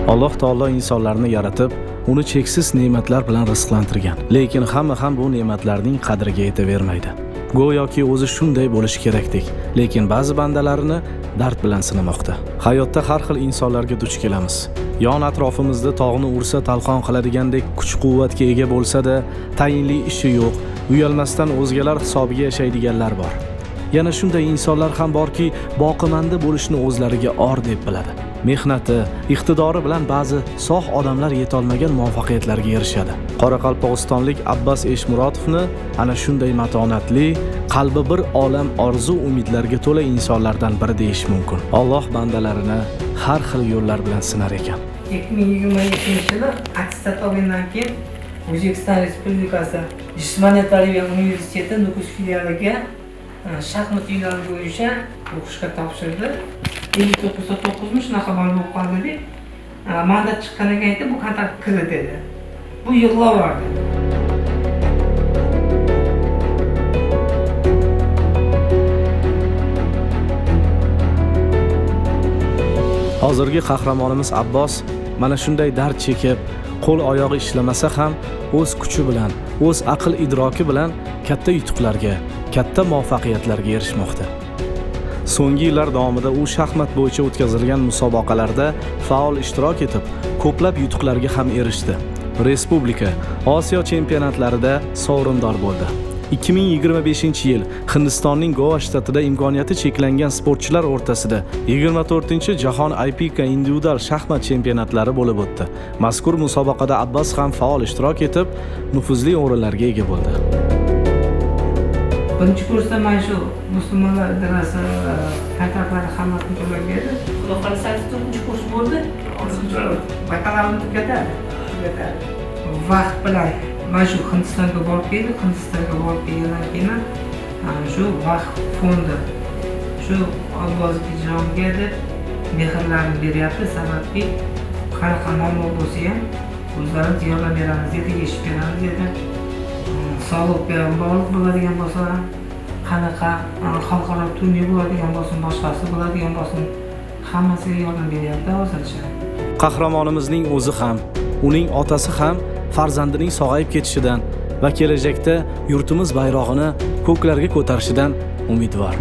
Alloh taolo insonlarni yaratib, uni cheksiz ne'matlar bilan rizqlantirgan. Lekin hamma ham bu ne'matlarning qadriga yetavermaydi. Go'yoki o'zi shunday bo'lishi kerakdek, lekin ba'zi bandalarini dard bilan sinamoqda. Hayotda har xil insonlarga duch kelamiz. Yon atrofimizda tog'ni ursa talqon qiladigandek kuch-quvvatga ega bo'lsa-da, tayinli ishi yo'q, uyalmasdan o'zgalar hisobiga yashaydiganlar bor. Yana shunday insonlar ham borki, boqimanda bo'lishni o'zlariga or deb biladi. Mehnati, iqtidori bilan ba'zi sog' odamlar yetolmagan muvaffaqiyatlarga erishadi. Qoraqalpog'istonlik Abbas Eshmurodovni ana shunday matonatli, qalbi bir olam orzu-umidlarga to'la insonlardan biri deyish mumkin. Alloh bandalarini har xil yo'llar bilan sinar ekan. 2022-yili attestat olgandan keyin O'zbekiston Respublikasi Jismoniyat tarbiya universiteti Nukus filialiga shaxmat yo'nalishi bo'yicha o'qishga topshirdi. 59.9 shunaqa bo'lib qoldi. Mandat chiqqaniga aytdi, bu kontrakt kirdi dedi. Bu yig'laverdi. Hozirgi qahramonimiz Abbos mana shunday dard chekib, qo'l oyog'i ishlamasa ham o'z kuchi bilan, o'z aql idroki bilan katta yutuqlarga, katta muvaffaqiyatlarga erishmoqda. So'nggi yillar davomida u shaxmat bo'yicha o'tkazilgan musobaqalarda faol ishtirok etib, ko'plab yutuqlarga ham erishdi. Respublika, Osiyo chempionatlarida sovrindor bo'ldi. 2025-yil Hindistonning Goa shtatida imkoniyati cheklangan sportchilar o'rtasida 24-Jahon IPK individual shaxmat chempionatlari bo'lib o'tdi. Mazkur musobaqada Abbos ham faol ishtirok etib, nufuzli o'rinlarga ega bo'ldi. Birinchi kursda mana shu musulmonlar idarasi kontraktlarni hammasini to'lab berdi. Xudo xolasa 4-chi kurs bo'ldi. Bakalavriat tugatadi. Vaqt bilan mana shu Hindistonga borib keldi. Hindistonga borib kelgandan keyin shu vaqt fondi shu Abbosga jonga deb mehrlarni beryapti. Sababki qanaqa muammo bo'lsa ham o'zlarimiz yordam beramiz dedi, yechib beramiz dedi. Sog'liq bilan bog'liq bo'ladigan bo'lsa, qanaqa xalqaro turnir bo'ladigan bo'lsin, boshqasi bo'ladigan bo'lsin, hammasiga yordam beryapti hozircha. Qahramonimizning o'zi ham, uning otasi ham farzandining sog'ayib ketishidan va kelajakda yurtimiz bayrog'ini ko'klarga ko'tarishidan umidvor.